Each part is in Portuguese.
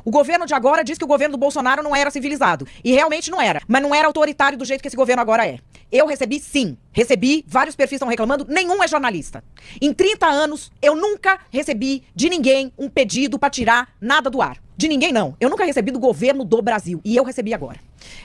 O governo de agora diz que o governo do Bolsonaro não era civilizado. E realmente não era. Mas não era autoritário do jeito que esse governo agora é. Eu recebi, sim. Recebi, vários perfis estão reclamando, nenhum é jornalista. Em 30 anos, eu nunca recebi de ninguém um pedido pra tirar nada do ar. De ninguém, não. Eu nunca recebi do governo do Brasil. E eu recebi agora.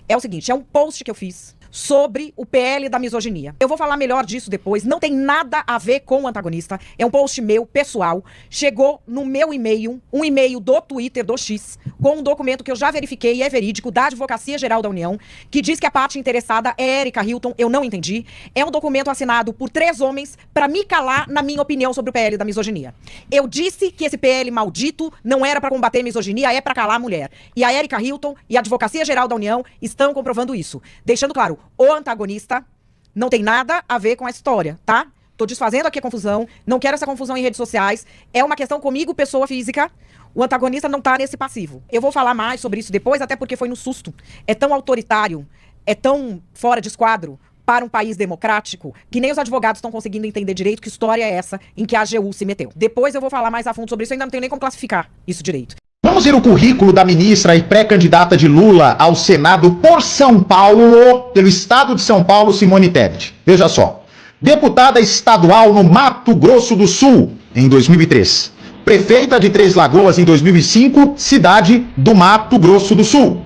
É o seguinte, é um post que eu fiz sobre o PL da misoginia. Eu vou falar melhor disso depois, não tem nada a ver com o antagonista, é um post meu, pessoal, chegou no meu e-mail, um e-mail do Twitter, do X, com um documento que eu já verifiquei e é verídico, da Advocacia Geral da União, que diz que a parte interessada é Érica Hilton, eu não entendi, é um documento assinado por 3 homens para me calar na minha opinião sobre o PL da misoginia. Eu disse que esse PL maldito não era para combater misoginia, é para calar a mulher. E a Érica Hilton e a Advocacia Geral da União estão comprovando isso, deixando claro, o antagonista não tem nada a ver com a história, tá? Tô desfazendo aqui a confusão, não quero essa confusão em redes sociais, é uma questão comigo, pessoa física, o antagonista não tá nesse passivo. Eu vou falar mais sobre isso depois, até porque foi no susto. É tão autoritário, é tão fora de esquadro para um país democrático, que nem os advogados estão conseguindo entender direito que história é essa em que a AGU se meteu. Depois eu vou falar mais a fundo sobre isso, eu ainda não tenho nem como classificar isso direito. Vamos ver o currículo da ministra e pré-candidata de Lula ao Senado por São Paulo, pelo estado de São Paulo, Simone Tebet. Veja só. Deputada estadual no Mato Grosso do Sul, em 2003. Prefeita de Três Lagoas em 2005, cidade do Mato Grosso do Sul.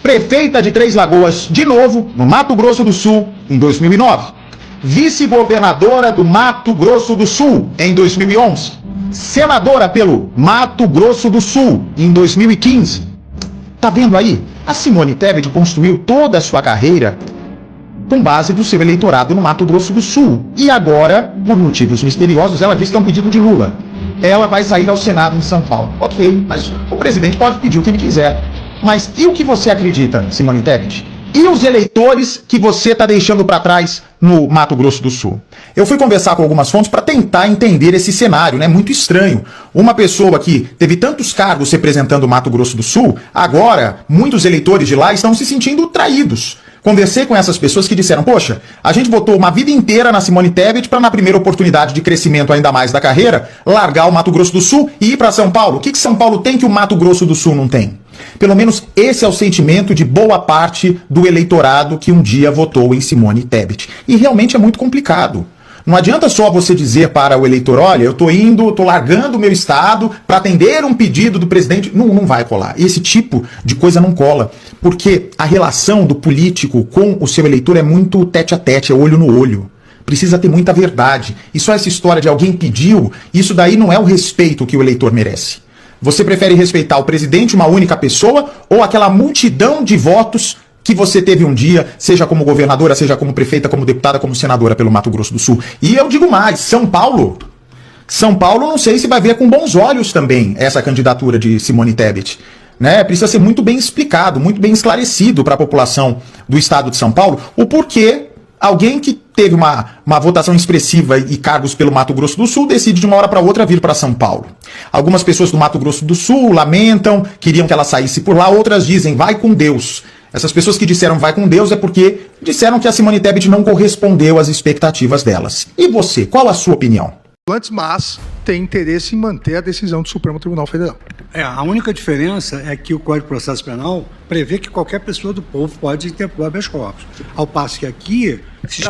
Prefeita de Três Lagoas, de novo, no Mato Grosso do Sul, em 2009. Vice-governadora do Mato Grosso do Sul, em 2011. Senadora pelo Mato Grosso do Sul, em 2015. Tá vendo aí? A Simone Tebet construiu toda a sua carreira com base do seu eleitorado no Mato Grosso do Sul. E agora, por motivos misteriosos, ela diz que é um pedido de Lula. Ela vai sair ao Senado em São Paulo. Ok, mas o presidente pode pedir o que ele quiser. Mas e o que você acredita, Simone Tebet? E os eleitores que você está deixando para trás no Mato Grosso do Sul? Eu fui conversar com algumas fontes para tentar entender esse cenário, né? Muito estranho. Uma pessoa que teve tantos cargos representando o Mato Grosso do Sul, agora muitos eleitores de lá estão se sentindo traídos. Conversei com essas pessoas que disseram, poxa, a gente votou uma vida inteira na Simone Tebet para na primeira oportunidade de crescimento ainda mais da carreira, largar o Mato Grosso do Sul e ir para São Paulo. O que São Paulo tem que o Mato Grosso do Sul não tem? Pelo menos esse é o sentimento de boa parte do eleitorado que um dia votou em Simone Tebet. E realmente é muito complicado. Não adianta só você dizer para o eleitor, olha, eu tô largando o meu estado para atender um pedido do presidente. Não vai colar. Esse tipo de coisa não cola. Porque a relação do político com o seu eleitor é muito tete a tete, é olho no olho. Precisa ter muita verdade. E só essa história de alguém pediu, isso daí não é o respeito que o eleitor merece. Você prefere respeitar o presidente, uma única pessoa, ou aquela multidão de votos que você teve um dia, seja como governadora, seja como prefeita, como deputada, como senadora pelo Mato Grosso do Sul? E eu digo mais, São Paulo não sei se vai ver com bons olhos também essa candidatura de Simone Tebet. Né? Precisa ser muito bem explicado, muito bem esclarecido para a população do estado de São Paulo o porquê alguém que teve uma votação expressiva e cargos pelo Mato Grosso do Sul decide de uma hora para outra vir para São Paulo. Algumas pessoas do Mato Grosso do Sul lamentam, queriam que ela saísse por lá, outras dizem, vai com Deus. Essas pessoas que disseram vai com Deus é porque disseram que a Simone Tebet não correspondeu às expectativas delas. E você, qual a sua opinião? Mas tem interesse em manter a decisão do Supremo Tribunal Federal. A única diferença é que o Código de Processo Penal prevê que qualquer pessoa do povo pode interpor habeas corpus. Ao passo que aqui...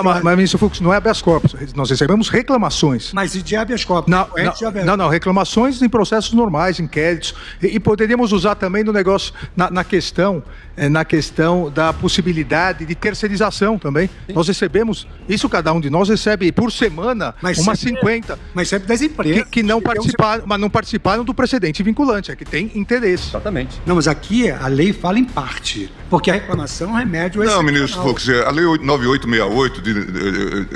Mas, ministro Fux, não é habeas corpus. Nós recebemos reclamações. Mas e de habeas corpus? Não, reclamações em processos normais, inquéritos. E poderíamos usar também no negócio, na questão da possibilidade de terceirização também. Sim. Nós recebemos, isso cada um de nós recebe por semana, umas 50. Mas sempre das empresas. Que não participaram, mas não participaram do precedente vinculante, é que tem interesse. Exatamente. Não, mas aqui a lei fala em parte, porque a reclamação é um remédio excepcional. Não, ministro Fux, a lei 9868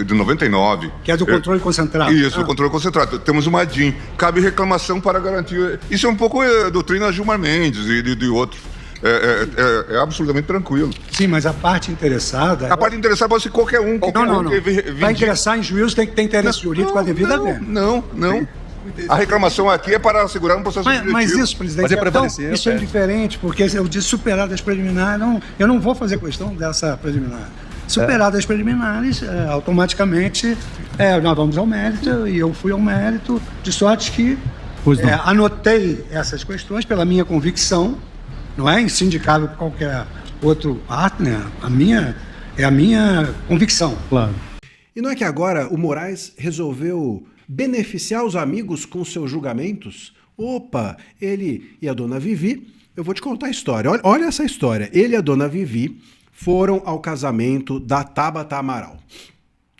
de 99. Que é do controle concentrado. Isso, do controle concentrado. Temos uma DIN. Cabe reclamação para garantir. Isso é um pouco a doutrina Gilmar Mendes e de outros. É absolutamente tranquilo. Sim, mas a parte interessada... A parte interessada pode ser qualquer um. Não. Vai ingressar em juízo, tem que ter interesse jurídico com a devida pena. Não. A reclamação aqui é para assegurar um processo jurídico. Mas isso, presidente, isso é indiferente, porque eu disse superadas preliminares, eu não vou fazer questão dessa preliminar. Superadas as preliminares, automaticamente nós vamos ao mérito, e eu fui ao mérito, de sorte que anotei essas questões pela minha convicção, não é indicado por qualquer outro partner. É a minha convicção. Claro. E não é que agora o Moraes resolveu beneficiar os amigos com seus julgamentos? Opa, ele e a dona Vivi, eu vou te contar a história. Olha essa história. Ele e a dona Vivi foram ao casamento da Tabata Amaral.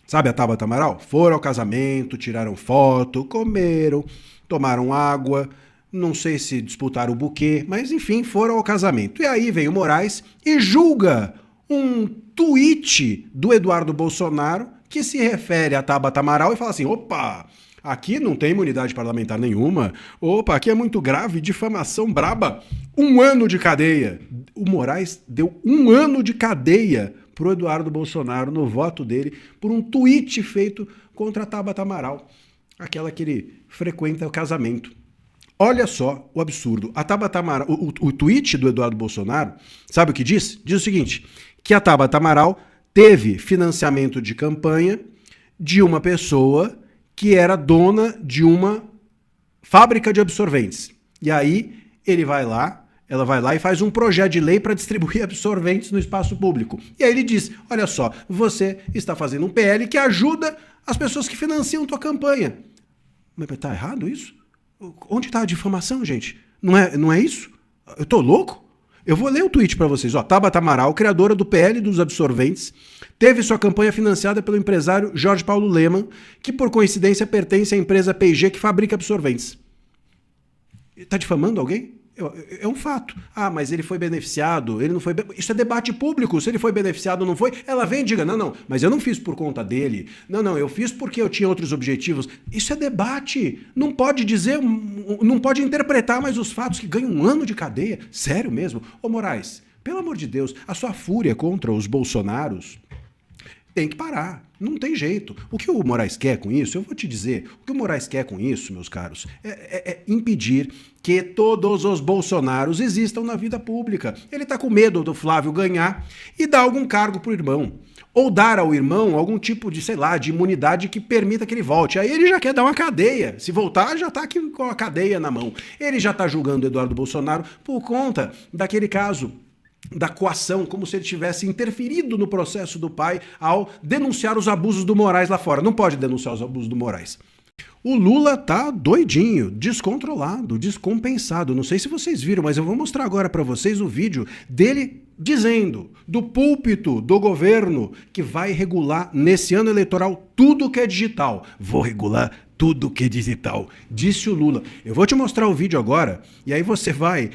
Sabe a Tabata Amaral? Foram ao casamento, tiraram foto, comeram, tomaram água, não sei se disputaram o buquê, mas enfim, foram ao casamento. E aí vem o Moraes e julga um tweet do Eduardo Bolsonaro que se refere a Tabata Amaral e fala assim, opa, aqui não tem imunidade parlamentar nenhuma, opa, aqui é muito grave, difamação braba, 1 ano de cadeia. O Moraes deu 1 ano de cadeia pro Eduardo Bolsonaro no voto dele por um tweet feito contra a Tabata Amaral, aquela que ele frequenta o casamento. Olha só o absurdo. A Tabata Amaral, o tweet do Eduardo Bolsonaro, sabe o que diz? Diz o seguinte, que a Tabata Amaral teve financiamento de campanha de uma pessoa que era dona de uma fábrica de absorventes. E aí ela vai lá e faz um projeto de lei para distribuir absorventes no espaço público. E aí ele diz, olha só, você está fazendo um PL que ajuda as pessoas que financiam tua campanha. Mas tá errado isso? Onde está a difamação, gente? Não é isso? Eu tô louco? Eu vou ler o tweet para vocês. Ó, Tabata Amaral, criadora do PL dos absorventes, teve sua campanha financiada pelo empresário Jorge Paulo Lemann, que por coincidência pertence à empresa P&G que fabrica absorventes. Está difamando alguém? É um fato. Ah, mas ele foi beneficiado, ele não foi... Isso é debate público, se ele foi beneficiado ou não foi, ela vem e diga, não, mas eu não fiz por conta dele, não, eu fiz porque eu tinha outros objetivos. Isso é debate, não pode dizer, não pode interpretar mais os fatos que ganham 1 ano de cadeia. Sério mesmo? Ô Moraes, pelo amor de Deus, a sua fúria contra os Bolsonaros tem que parar, não tem jeito. O que o Moraes quer com isso, eu vou te dizer, o que o Moraes quer com isso, meus caros, é impedir que todos os Bolsonaros existam na vida pública. Ele tá com medo do Flávio ganhar e dar algum cargo pro irmão. Ou dar ao irmão algum tipo de, sei lá, de imunidade que permita que ele volte. Aí ele já quer dar uma cadeia. Se voltar, já tá aqui com a cadeia na mão. Ele já tá julgando Eduardo Bolsonaro por conta daquele caso da coação, como se ele tivesse interferido no processo do pai ao denunciar os abusos do Moraes lá fora. Não pode denunciar os abusos do Moraes. O Lula tá doidinho, descontrolado, descompensado. Não sei se vocês viram, mas eu vou mostrar agora para vocês o vídeo dele dizendo, do púlpito do governo, que vai regular nesse ano eleitoral tudo que é digital. Vou regular tudo que é digital, disse o Lula. Eu vou te mostrar o vídeo agora, e aí você vai,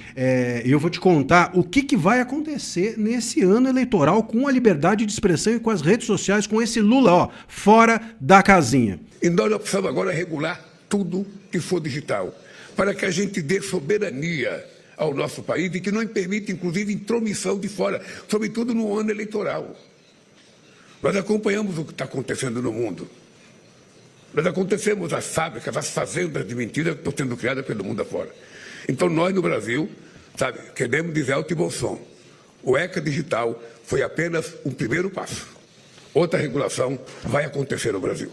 eu vou te contar o que vai acontecer nesse ano eleitoral com a liberdade de expressão e com as redes sociais, com esse Lula, ó, fora da casinha. E nós precisamos agora regular tudo que for digital, para que a gente dê soberania ao nosso país e que não permita, inclusive, intromissão de fora, sobretudo no ano eleitoral. Nós acompanhamos o que está acontecendo no mundo. Nós acontecemos as fábricas, as fazendas de mentira que estão sendo criadas pelo mundo afora. Então nós no Brasil, sabe, queremos dizer alto e bom som. O ECA digital foi apenas um primeiro passo. Outra regulação vai acontecer no Brasil.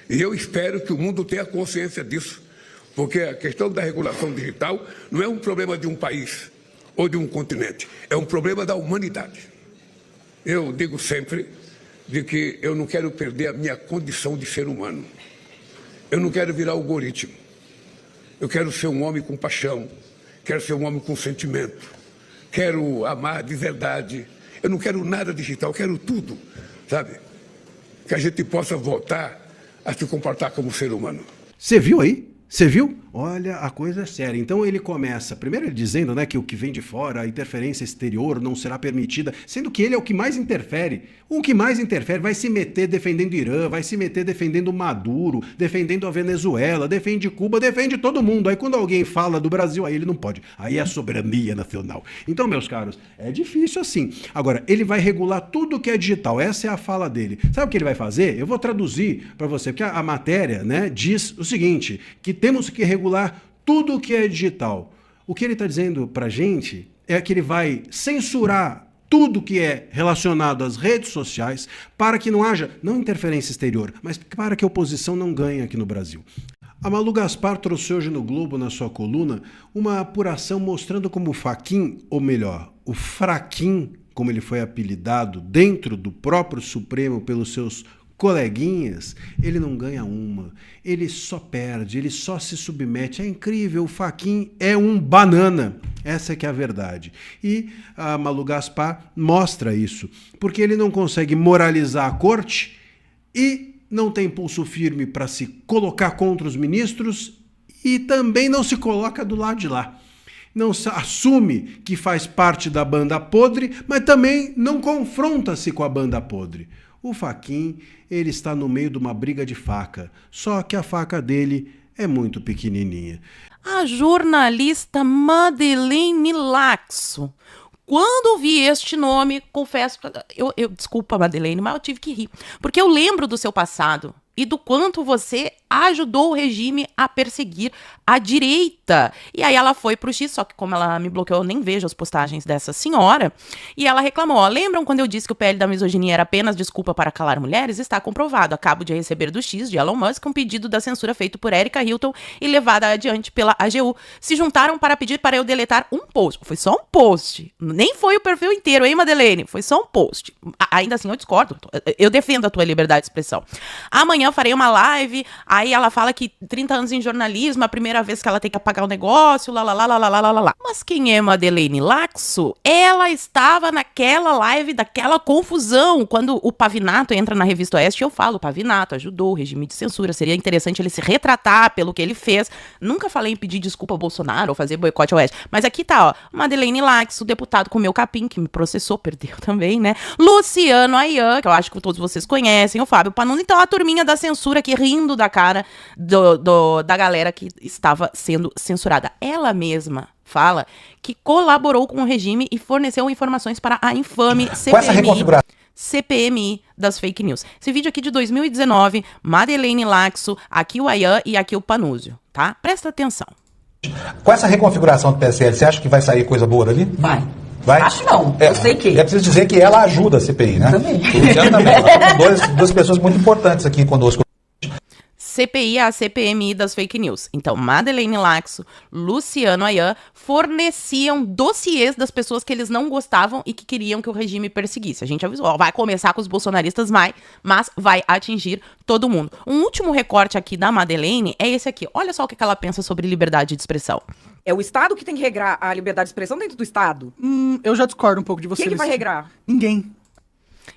E eu espero que o mundo tenha consciência disso, porque a questão da regulação digital não é um problema de um país ou de um continente, é um problema da humanidade. Eu digo sempre de que eu não quero perder a minha condição de ser humano. Eu não quero virar algoritmo. Eu quero ser um homem com paixão, quero ser um homem com sentimento, quero amar de verdade. Eu não quero nada digital, eu quero tudo, sabe? Que a gente possa voltar a se comportar como ser humano. Você viu aí? Você viu? Olha, a coisa é séria. Então ele começa, primeiro ele dizendo, né, que o que vem de fora, a interferência exterior não será permitida, sendo que ele é o que mais interfere. O que mais interfere vai se meter defendendo Irã, vai se meter defendendo Maduro, defendendo a Venezuela, defende Cuba, defende todo mundo. Aí quando alguém fala do Brasil, aí ele não pode. Aí é a soberania nacional. Então, meus caros, é difícil assim. Agora, ele vai regular tudo que é digital. Essa é a fala dele. Sabe o que ele vai fazer? Eu vou traduzir para você, porque a matéria, né, diz o seguinte, que temos que regular tudo o que é digital. O que ele está dizendo para a gente é que ele vai censurar tudo que é relacionado às redes sociais para que não haja, não interferência exterior, mas para que a oposição não ganhe aqui no Brasil. A Malu Gaspar trouxe hoje no Globo, na sua coluna, uma apuração mostrando como o Fachin, ou melhor, o Fraquim, como ele foi apelidado dentro do próprio Supremo pelos seus coleguinhas, ele não ganha uma, ele só perde, ele só se submete. É incrível, o Fachin é um banana, essa é que é a verdade. E a Malu Gaspar mostra isso, porque ele não consegue moralizar a corte e não tem pulso firme para se colocar contra os ministros e também não se coloca do lado de lá. Não assume que faz parte da banda podre, mas também não confronta-se com a banda podre. O Fachin, ele está no meio de uma briga de faca, só que a faca dele é muito pequenininha. A jornalista Madeleine Laxo. Quando vi este nome, confesso, desculpa, Madeleine, mas eu tive que rir, porque eu lembro do seu passado e do quanto você ajudou o regime a perseguir a direita. E aí ela foi pro X, só que como ela me bloqueou, eu nem vejo as postagens dessa senhora, e ela reclamou, ó, lembram quando eu disse que o PL da misoginia era apenas desculpa para calar mulheres? Está comprovado, acabo de receber do X, de Elon Musk, um pedido da censura feito por Erika Hilton e levada adiante pela AGU. Se juntaram para pedir para eu deletar um post. Foi só um post, nem foi o perfil inteiro, hein, Madeleine? Foi só um post. Ainda assim, eu discordo, eu defendo a tua liberdade de expressão. Amanhã farei uma live. Aí ela fala que 30 anos em jornalismo, a primeira vez que ela tem que apagar o negócio, lá. Mas quem é Madeleine Laxo? Ela estava naquela live daquela confusão, quando o Pavinato entra na Revista Oeste, eu falo, o Pavinato ajudou o regime de censura, seria interessante ele se retratar pelo que ele fez. Nunca falei em pedir desculpa ao Bolsonaro ou fazer boicote ao Oeste, mas aqui tá, ó, Madeleine Laxo, deputado com meu capim, que me processou, perdeu também, né? Luciano Ayan, que eu acho que todos vocês conhecem, o Fábio Panunzi, então a turminha da censura aqui rindo da cara da galera que estava sendo censurada. Ela mesma fala que colaborou com o regime e forneceu informações para a infame CPMI das fake news. Esse vídeo aqui de 2019, Madeleine Laxo, aqui o Ayan e aqui o Panúzio, tá? Presta atenção. Com essa reconfiguração do PSL, você acha que vai sair coisa boa dali? Vai? Acho não, eu sei que... É preciso dizer que ela ajuda a CPI, né? Também. Duas pessoas muito importantes aqui conosco. CPI é a CPMI das fake news. Então, Madeleine Laxo, Luciano Ayan forneciam dossiês das pessoas que eles não gostavam e que queriam que o regime perseguisse. A gente avisou, ó, vai começar com os bolsonaristas, mas vai atingir todo mundo. Um último recorte aqui da Madeleine é esse aqui. Olha só o que ela pensa sobre liberdade de expressão. É o Estado que tem que regrar a liberdade de expressão dentro do Estado? Eu já discordo um pouco de você. Quem que vai regrar? Ninguém.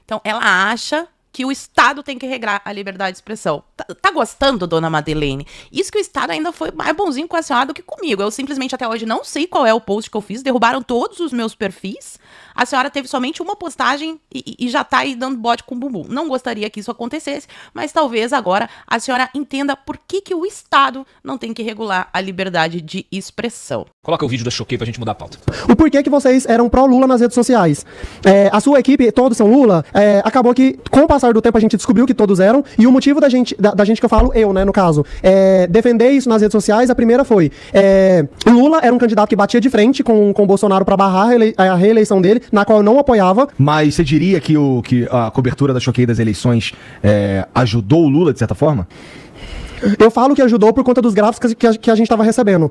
Então, ela acha que o Estado tem que regrar a liberdade de expressão. Tá gostando, dona Madeleine? Isso que o Estado ainda foi mais bonzinho com a senhora do que comigo. Eu simplesmente até hoje não sei qual é o post que eu fiz, derrubaram todos os meus perfis. A senhora teve somente uma postagem e já tá aí dando bote com bumbum. Não gostaria que isso acontecesse, mas talvez agora a senhora entenda por que o Estado não tem que regular a liberdade de expressão. Coloca o vídeo da Choquei pra gente mudar a pauta. O porquê que vocês eram pró-Lula nas redes sociais. A sua equipe, todos são Lula, acabou que, com o passar do tempo, a gente descobriu que todos eram, e o motivo da gente que eu falo, eu, né, no caso, defender isso nas redes sociais, a primeira foi, Lula era um candidato que batia de frente com o Bolsonaro pra barrar a reeleição dele, na qual eu não apoiava. Mas você diria que a cobertura da Choquei das eleições ajudou o Lula, de certa forma? Eu falo que ajudou por conta dos gráficos que a gente estava recebendo.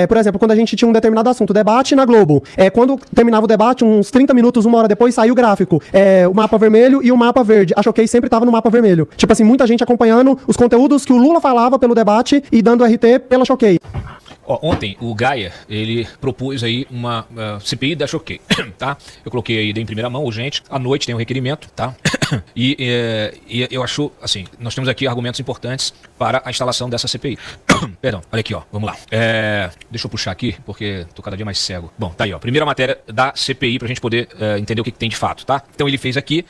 Por exemplo, quando a gente tinha um determinado assunto, debate na Globo. Quando terminava o debate, uns 30 minutos, uma hora depois, saiu o gráfico. O mapa vermelho e o mapa verde. A Choquei sempre estava no mapa vermelho. Tipo assim, muita gente acompanhando os conteúdos que o Lula falava pelo debate e dando RT pela Choquei. Ontem, o Gaia, ele propôs aí uma CPI da Choquei, tá? Eu coloquei aí em primeira mão, urgente, à noite tem um requerimento, tá? E eu acho, assim, nós temos aqui argumentos importantes para a instalação dessa CPI. Perdão, olha aqui, ó, vamos lá. Deixa eu puxar aqui, porque tô cada dia mais cego. Bom, tá aí, ó, primeira matéria da CPI pra gente poder entender o que tem de fato, tá? Então ele fez aqui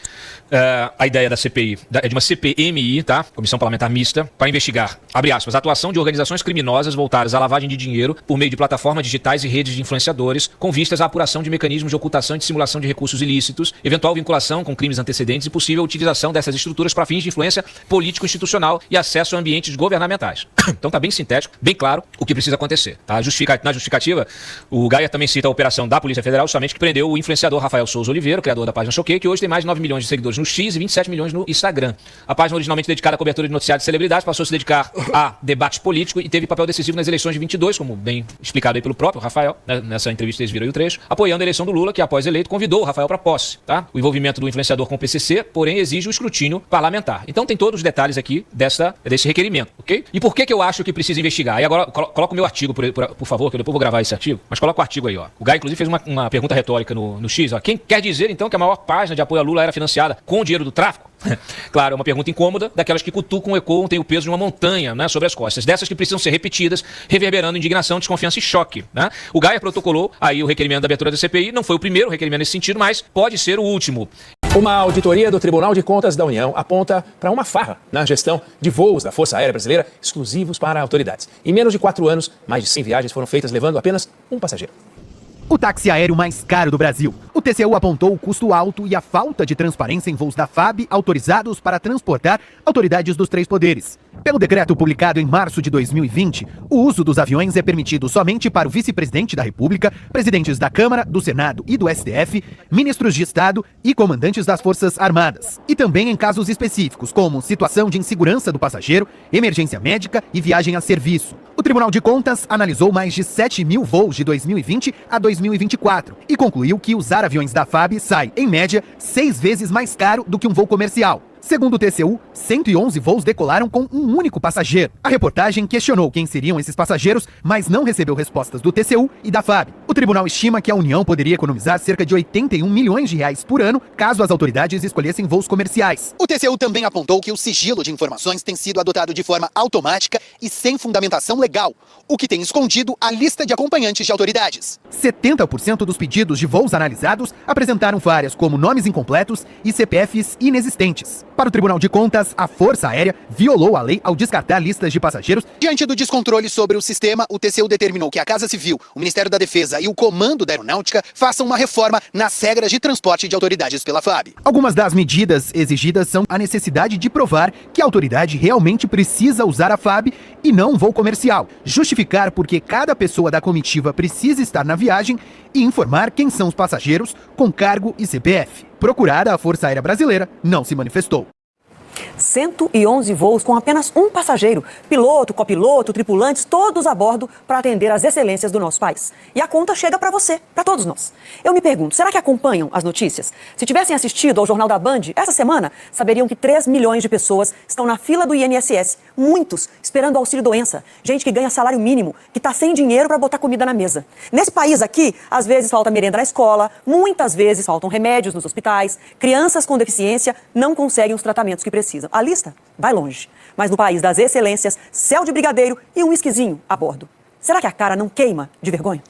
a ideia da CPI, é de uma CPMI, tá? Comissão Parlamentar Mista, para investigar, abre aspas, a atuação de organizações criminosas voltadas à lavagem de dinheiro por meio de plataformas digitais e redes de influenciadores, com vistas à apuração de mecanismos de ocultação e dissimulação de recursos ilícitos, eventual vinculação com crimes antecedentes e possível possível utilização dessas estruturas para fins de influência político-institucional e acesso a ambientes governamentais. Então tá bem sintético, bem claro o que precisa acontecer. Tá? Na justificativa, o Gaia também cita a operação da Polícia Federal, justamente que prendeu o influenciador Rafael Souza Oliveira, criador da página Choquei, que hoje tem mais de 9 milhões de seguidores no X e 27 milhões no Instagram. A página originalmente dedicada à cobertura de noticiários de celebridades passou a se dedicar a debate político e teve papel decisivo nas eleições de 22, como bem explicado aí pelo próprio Rafael, né? Nessa entrevista vocês viram aí o trecho, apoiando a eleição do Lula, que após eleito convidou o Rafael para posse. Tá? O envolvimento do influenciador com o PCC, porém, exige o escrutínio parlamentar. Então tem todos os detalhes aqui desse requerimento, ok? E por que eu acho que precisa investigar? Aí agora coloca o meu artigo, por favor, que eu depois vou gravar esse artigo, mas coloca o artigo aí, ó. O Gaia, inclusive, fez uma pergunta retórica no X, ó. Quem quer dizer, então, que a maior página de apoio a Lula era financiada com o dinheiro do tráfico? Claro, é uma pergunta incômoda, daquelas que cutucam, ecoam, tem o peso de uma montanha, né, sobre as costas. Dessas que precisam ser repetidas, reverberando indignação, desconfiança e choque. Né? O Gaia protocolou aí o requerimento da abertura da CPI, não foi o primeiro requerimento nesse sentido, mas pode ser o último. Uma auditoria do Tribunal de Contas da União aponta para uma farra na gestão de voos da Força Aérea Brasileira exclusivos para autoridades. Em menos de 4 anos, mais de 100 viagens foram feitas levando apenas um passageiro. O táxi aéreo mais caro do Brasil. O TCU apontou o custo alto e a falta de transparência em voos da FAB autorizados para transportar autoridades dos 3 poderes. Pelo decreto publicado em março de 2020, o uso dos aviões é permitido somente para o vice-presidente da República, presidentes da Câmara, do Senado e do STF, ministros de Estado e comandantes das Forças Armadas. E também em casos específicos, como situação de insegurança do passageiro, emergência médica e viagem a serviço. O Tribunal de Contas analisou mais de 7 mil voos de 2020 a 2024 e concluiu que usar aviões da FAB sai, em média, 6 vezes mais caro do que um voo comercial. Segundo o TCU, 111 voos decolaram com um único passageiro. A reportagem questionou quem seriam esses passageiros, mas não recebeu respostas do TCU e da FAB. O tribunal estima que a União poderia economizar cerca de 81 milhões de reais por ano caso as autoridades escolhessem voos comerciais. O TCU também apontou que o sigilo de informações tem sido adotado de forma automática e sem fundamentação legal, o que tem escondido a lista de acompanhantes de autoridades. 70% dos pedidos de voos analisados apresentaram falhas como nomes incompletos e CPFs inexistentes. Para o Tribunal de Contas, a Força Aérea violou a lei ao descartar listas de passageiros. Diante do descontrole sobre o sistema, o TCU determinou que a Casa Civil, o Ministério da Defesa e o Comando da Aeronáutica façam uma reforma nas regras de transporte de autoridades pela FAB. Algumas das medidas exigidas são a necessidade de provar que a autoridade realmente precisa usar a FAB e não um voo comercial, justificar porque cada pessoa da comitiva precisa estar na viagem e informar quem são os passageiros com cargo e CPF. Procurada, a Força Aérea Brasileira não se manifestou. 111 voos com apenas um passageiro, piloto, copiloto, tripulantes, todos a bordo para atender às excelências do nosso país. E a conta chega para você, para todos nós. Eu me pergunto, será que acompanham as notícias? Se tivessem assistido ao Jornal da Band essa semana, saberiam que 3 milhões de pessoas estão na fila do INSS, muitos esperando auxílio-doença, gente que ganha salário mínimo, que está sem dinheiro para botar comida na mesa. Nesse país aqui, às vezes falta merenda na escola, muitas vezes faltam remédios nos hospitais, crianças com deficiência não conseguem os tratamentos que precisam. A lista vai longe, mas no país das excelências, céu de brigadeiro e um whiskyzinho a bordo. Será que a cara não queima de vergonha?